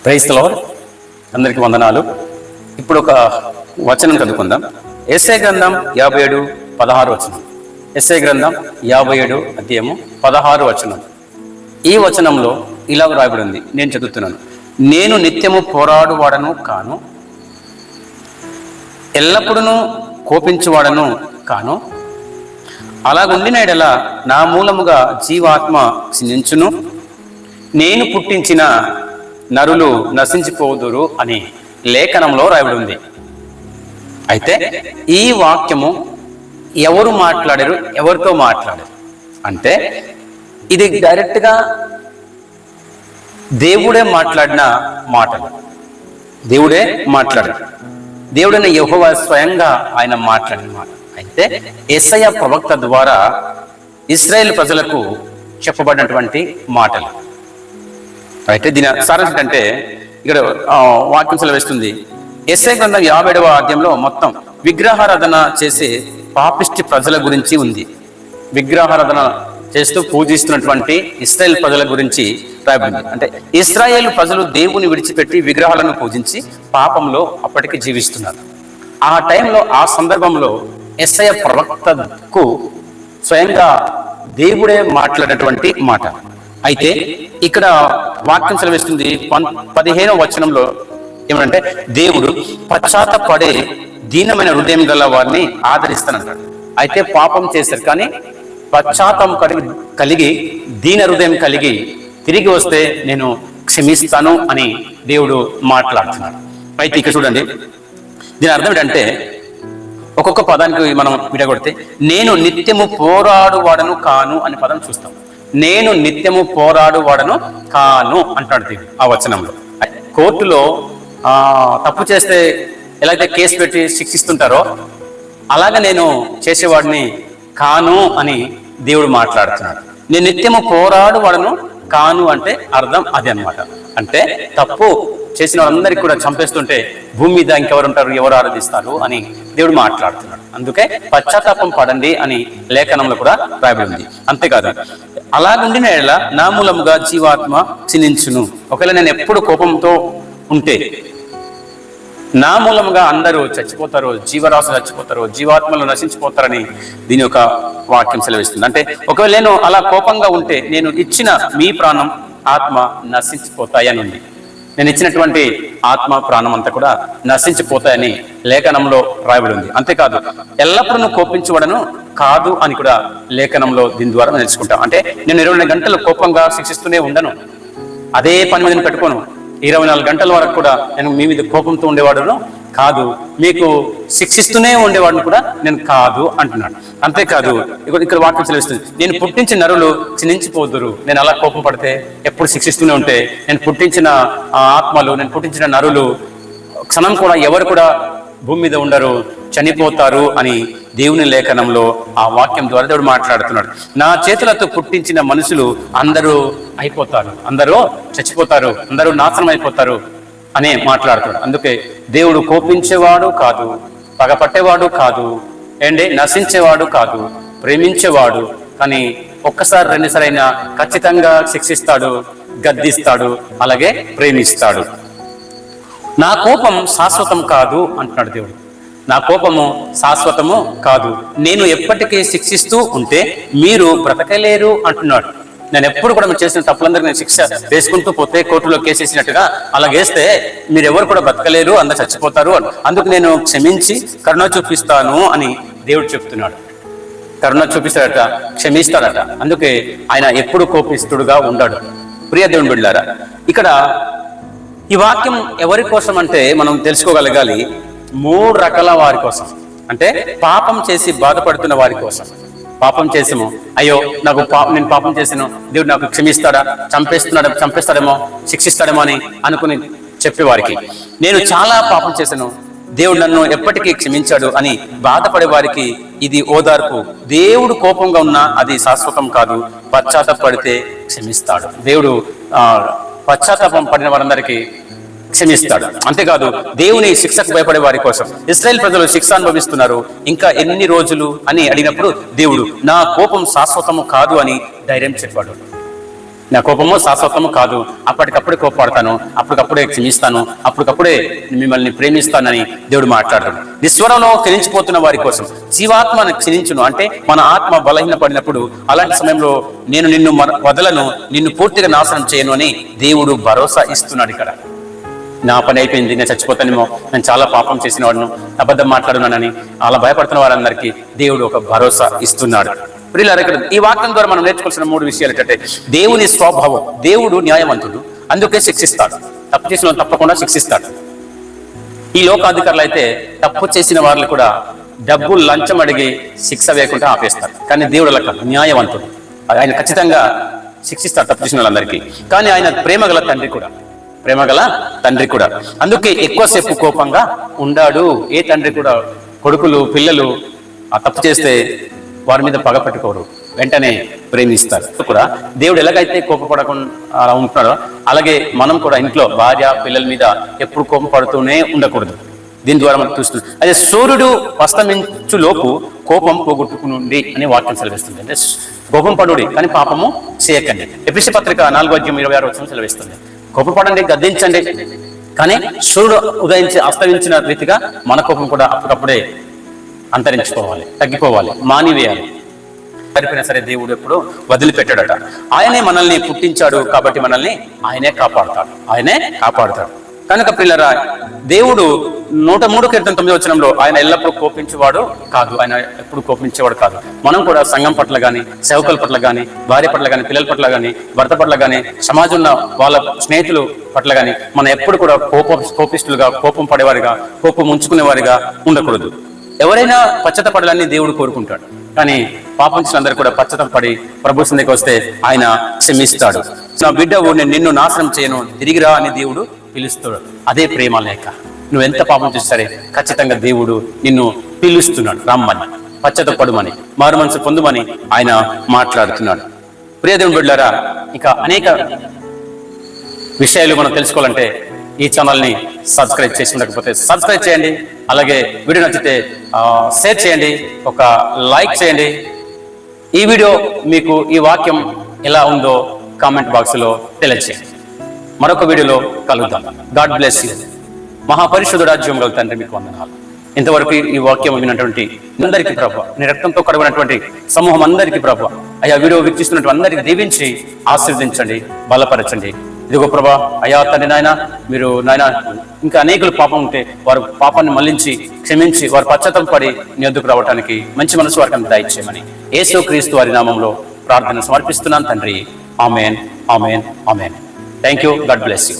Praise the lord. అందరికీ వందనాలు. ఇప్పుడు ఒక వచనం చదువుకుందాం. యెషయా గ్రంథం 57:16 వచనం. యెషయా గ్రంథం 57 అధ్యాయము 16 వచనం. ఈ వచనంలో ఇలా రాయబడి ఉంది, నేను చదువుతున్నాను. నేను నిత్యము పోరాడువాడను కాను, ఎల్లప్పుడూ కోపించువాడను కాను, అలాగుండిన యెడల నా మూలముగా జీవాత్మ క్షీణించును, నేను పుట్టించిన నరులు నశించిపోదురు అని లేఖనంలో రాయబడి ఉంది. అయితే ఈ వాక్యము ఎవరు మాట్లాడారు, ఎవరితో మాట్లాడారు అంటే ఇది డైరెక్ట్గా దేవుడే మాట్లాడిన మాటలు. దేవుడే మాట్లాడారు. దేవుడైన యెహోవా స్వయంగా ఆయన మాట్లాడిన మాట. అయితే యెషయా ప్రవక్త ద్వారా ఇశ్రాయేలు ప్రజలకు చెప్పబడినటువంటి మాటలు. అయితే దీని సారాంశం అంటే ఇక్కడ వాక్యం సెలవిస్తుంది. యెషయా గ్రంథం 57వ అధ్యాయంలో మొత్తం విగ్రహారాధన చేసే పాపిష్టి ప్రజల గురించి ఉంది. విగ్రహారాధన చేస్తూ పూజిస్తున్నటువంటి ఇశ్రాయేల్ ప్రజల గురించి రాయబడింది. అంటే ఇశ్రాయేలు ప్రజలు దేవుని విడిచిపెట్టి విగ్రహాలను పూజించి పాపంలో అప్పటికి జీవిస్తున్నారు. ఆ టైంలో, ఆ సందర్భంలో యెషయా ప్రవక్తకు స్వయంగా దేవుడే మాట్లాడినటువంటి మాట. అయితే ఇక్కడ వాక్యం సెలవిస్తుంది 15వ వచనంలో ఏమంటే, దేవుడు పశ్చాత్తపడే దీనమైన హృదయం గల వారిని ఆదరిస్తానంటాడు. అయితే పాపం చేశారు, కానీ పశ్చాత్తాపం కలిగి దీన హృదయం కలిగి తిరిగి వస్తే నేను క్షమిస్తాను అని దేవుడు మాట్లాడుతున్నాడు. అయితే ఇక్కడ చూడండి, దీని అర్థం ఏంటంటే ఒక్కొక్క పదానికి మనం విడగొడితే నేను నిత్యము పోరాడువాడను కాను అనే పదం చూస్తాం. నేను నిత్యము పోరాడువాడను కాను అంటాడు దేవుడు ఆ వచనంలో. కోర్టులో తప్పు చేస్తే ఎలాగైతే కేసు పెట్టి శిక్షిస్తుంటారో అలాగే నేను చేసేవాడిని కాను అని దేవుడు మాట్లాడుతున్నాడు. నేను నిత్యము పోరాడువాడను కాను అంటే అర్థం అది అన్నమాట. అంటే తప్పు చేసిన వాళ్ళందరికీ కూడా చంపేస్తుంటే భూమి మీద ఇంకెవరు ఉంటారు, ఎవరు ఆరాధిస్తారు అని దేవుడు మాట్లాడుతున్నాడు. అందుకే పశ్చాత్తాపం పడండి అని లేఖనంలో కూడా రాయబడి ఉంది. అంతేకాదు, అలాగుండిన యెడల నా మూలముగా జీవాత్మ క్షీణించును. ఒకవేళ నేను ఎప్పుడు కోపంతో ఉంటే నా మూలముగా అందరూ చచ్చిపోతారు, జీవరాశులు చచ్చిపోతారు, జీవాత్మలు నశించిపోతారని దీని యొక్క వాక్యం సెలవిస్తుంది. అంటే ఒకవేళ నేను అలా కోపంగా ఉంటే నేను ఇచ్చిన మీ ప్రాణం ఆత్మ నశించిపోతాయని ఉంది. నేను ఇచ్చినటువంటి ఆత్మ ప్రాణం అంతా కూడా నశించిపోతాయని లేఖనంలో రాయబడి ఉంది. అంతేకాదు, ఎల్లప్పుడూ కోపించబడను కాదు అని కూడా లేఖనంలో దీని ద్వారా నేర్చుకుంటాం. అంటే నేను 24 గంటలు కోపంగా శిక్షిస్తూనే ఉండను, అదే పని మీద పెట్టుకోను. 24 గంటల వరకు కూడా నేను మీ మీద కోపంతో ఉండేవాడును కాదు, మీకు శిక్షిస్తూనే ఉండేవాడిని కూడా నేను కాదు అంటున్నాడు. అంతేకాదు, ఇక్కడ వాక్యం సెలవిస్తుంది, నేను పుట్టించిన నరులు క్షీణించిపోదురు. నేను అలా కోపం పడితే ఎప్పుడు శిక్షిస్తూనే ఉంటే నేను పుట్టించిన ఆత్మలు, నేను పుట్టించిన నరులు క్షణం కూడా ఎవరు కూడా భూమి మీద ఉండరు, చనిపోతారు అని దేవుని లేఖనంలో ఆ వాక్యం ద్వారా దేవుడు మాట్లాడుతున్నాడు. నా చేతులతో పుట్టించిన మనుషులు అందరూ అయిపోతారు, అందరూ చచ్చిపోతారు, అందరూ నాశనం అయిపోతారు అనే మాట్లాడుతున్నాడు. అందుకే దేవుడు కోపించేవాడు కాదు, పగపట్టేవాడు కాదు, నశించేవాడు కాదు, ప్రేమించేవాడు. కానీ ఒక్కసారి 2 సార్లు ఖచ్చితంగా శిక్షిస్తాడు, గద్దిస్తాడు, అలాగే ప్రేమిస్తాడు. నా కోపం శాశ్వతం కాదు అంటున్నాడు దేవుడు. నా కోపము శాశ్వతము కాదు, నేను ఎప్పటికీ శిక్షిస్తూ ఉంటే మీరు బ్రతకలేరు అంటున్నాడు. నేను ఎప్పుడు కూడా మీరు చేసిన తప్పులందరికీ నేను శిక్ష వేసుకుంటూ పోతే, కోర్టులో కేసు వేసినట్టుగా అలాగేస్తే మీరు ఎవరు కూడా బ్రతకలేరు, అందరు చచ్చిపోతారు. అందుకు నేను క్షమించి కరుణ చూపిస్తాను అని దేవుడు చెప్తున్నాడు. కరుణ చూపిస్తాడట, క్షమిస్తాడట. అందుకే ఆయన ఎప్పుడు కోపిస్తుడుగా ఉండాడు. ప్రియ దేవుని బిడ్డలారా, ఇక్కడ ఈ వాక్యం ఎవరి కోసం అంటే మనం తెలుసుకోగలగాలి. 3 రకాల వారి కోసం. అంటే పాపం చేసి బాధపడుతున్న వారి కోసం. పాపం చేసాము, అయ్యో నాకు నేను పాపం చేసాను, దేవుడు నాకు క్షమిస్తాడా, చంపేస్తాడేమో, శిక్షిస్తాడేమో అని అనుకుని చెప్పేవారికి. నేను చాలా పాపం చేశాను, దేవుడు నన్ను ఎప్పటికీ క్షమించాడు అని బాధపడే వారికి ఇది ఓదార్పు. దేవుడు కోపంగా ఉన్నా అది శాశ్వతం కాదు, పశ్చాత్తాపడితే క్షమిస్తాడు. దేవుడు పశ్చాత్తాపం పడిన వారందరికీ క్షమిస్తాడు. అంతేకాదు, దేవుని శిక్షకు భయపడే వారి కోసం. ఇశ్రాయేల్ ప్రజలు శిక్ష అనుభవిస్తున్నారు, ఇంకా ఎన్ని రోజులు అని అడిగినప్పుడు దేవుడు నా కోపం శాశ్వతము కాదు అని ధైర్యం చెప్పాడు. నా కోపము శాశ్వతము కాదు, అప్పటికప్పుడే కోపపడతాను, అప్పటికప్పుడే క్షమిస్తాను, అప్పటికప్పుడే మిమ్మల్ని ప్రేమిస్తానని దేవుడు మాట్లాడతాడు. నిస్వరంలో క్షమించిపోతున్న వారి కోసం జీవాత్మను క్షమించును, అంటే మన ఆత్మ బలహీన పడినప్పుడు అలాంటి సమయంలో నేను నిన్ను వదలను, నిన్ను పూర్తిగా నాశనం చేయను అని దేవుడు భరోసా ఇస్తున్నాడు. ఇక్కడ నా పని అయిపోయింది, నేను చచ్చిపోతానేమో, నేను చాలా పాపం చేసిన వాడును, అబద్ధం మాట్లాడున్నానని అలా భయపడుతున్న వారందరికీ దేవుడు ఒక భరోసా ఇస్తున్నాడు. ప్రియులారా, ఇక్కడ ఈ వాక్యం ద్వారా మనం నేర్చుకోవాల్సిన 3 విషయాలు ఏంటంటే దేవుని స్వభావం. దేవుడు న్యాయవంతుడు, అందుకే శిక్షిస్తాడు. తప్పు చేసిన వాళ్ళు తప్పకుండా శిక్షిస్తాడు. ఈ లోకాధికారులు అయితే తప్పు చేసిన వాళ్ళు కూడా డబ్బు లంచం అడిగి శిక్ష వేయకుండా ఆపేస్తారు. కానీ దేవుడు అలా కాదు, న్యాయవంతుడు. ఆయన ఖచ్చితంగా శిక్షిస్తాడు తప్పు చేసిన వాళ్ళందరికీ. కానీ ఆయన ప్రేమగల తండ్రి కూడా, అందుకే ఎక్కువసేపు కోపంగా ఉండాడు. ఏ తండ్రి కూడా కొడుకులు పిల్లలు ఆ తప్పు చేస్తే వారి మీద పగ పెట్టుకోరు, వెంటనే ప్రేమిస్తారు. కూడా దేవుడు ఎలాగైతే కోపపడకుండా అలా ఉంటున్నాడో అలాగే మనం కూడా ఇంట్లో భార్య పిల్లల మీద ఎప్పుడు కోపపడుతూనే ఉండకూడదు. దీని ద్వారా మనం చూస్తుంది. అదే సూర్యుడు అస్తమించులోపు కోపం పోగొట్టుకునుండి అనే వాక్యం సెలవిస్తుంది. అంటే కోపం పడుడి కానీ పాపము చేయకండి. ఎఫెసీ పత్రిక 4:26 సెలవిస్తుంది. కోపపడండి, గద్దించండి, కానీ సూర్యుడు అస్తమించిన రీతిగా మన కోపం కూడా అప్పుడప్పుడే అంతరించుకోవాలి, తగ్గిపోవాలి, మానివేయాలి. సరిపోయినా సరే దేవుడు ఎప్పుడు వదిలిపెట్టాడట. ఆయనే మనల్ని పుట్టించాడు కాబట్టి మనల్ని ఆయనే కాపాడుతాడు. కనుక పిల్లరా, దేవుడు 103:9 ఆయన ఎల్లప్పుడూ కోపించేవాడు కాదు, ఆయన ఎప్పుడు కోపించేవాడు కాదు. మనం కూడా సంఘం పట్ల కానీ, సేవకుల పట్ల కానీ, భార్య పట్ల కానీ, పిల్లల పట్ల కానీ, భర్త పట్ల కానీ, సమాజంలో వాళ్ళ స్నేహితులు పట్ల కానీ మనం ఎప్పుడు కూడా కోపిస్తులుగా, కోపం పడేవారిగా, కోపం ఉంచుకునేవారిగా ఉండకూడదు. ఎవరైనా పశ్చాత్తపడాలని దేవుడు కోరుకుంటాడు. కానీ పాపం చేసిన అందరూ కూడా పశ్చాత్తపడి ప్రభు సన్నిధికి వస్తే ఆయన క్షమిస్తాడు. నా బిడ్డవు, నేను నిన్ను నాశనం చేయను, తిరిగిరా అని దేవుడు పిలుస్తాడు. అదే ప్రేమ లేక నువ్వు ఎంత పాపం చేస్తే సరే ఖచ్చితంగా దేవుడు నిన్ను పిలుస్తున్నాడు, రమ్మని, పశ్చాత్తపడమని, మారు మనసు పొందుమని ఆయన మాట్లాడుతున్నాడు. ప్రియ దేవుని బిడ్డలారా, ఇంకా అనేక విషయాలు మనం తెలుసుకోవాలంటే ఈ ఛానల్ని సబ్స్క్రైబ్ చేసి ఉండకపోతే సబ్స్క్రైబ్ చేయండి. అలాగే వీడియో నచ్చితే షేర్ చేయండి, ఒక లైక్ చేయండి. ఈ వీడియో మీకు ఈ వాక్యం ఎలా ఉందో కామెంట్ బాక్స్లో తెలియజేయండి. మరొక వీడియోలో కలుద్దాం. God bless you. మహాపరిశుద్ధుడా, జీవం గల తండ్రి, మీకు వందనాలు. ఇంతవరకు ఈ వాక్యం విన్నటువంటి అందరికీ ప్రభు, నీ రక్తంతో కడగనటువంటి సమూహం అందరికీ ప్రభు, అయ్యా వీడియో వీక్షిస్తున్నటువంటి అందరికీ దీవించి ఆశీర్వదించండి, బలపరచండి. ఇదిగో ప్రభా, అయ్యా తండ్రి నాయన, మీరు నాయన ఇంకా అనేకులు పాపం ఉంటే వారు పాపాన్ని మళ్లించి క్షమించి వారు పశ్చాత్తాపడి నీ వద్దకు రావడానికి మంచి మనసు వారికి దయచేయమని యేసుక్రీస్తు వారి నామంలో ప్రార్థన సమర్పిస్తున్నాను తండ్రి. Amen, amen, amen. Thank you. God bless you.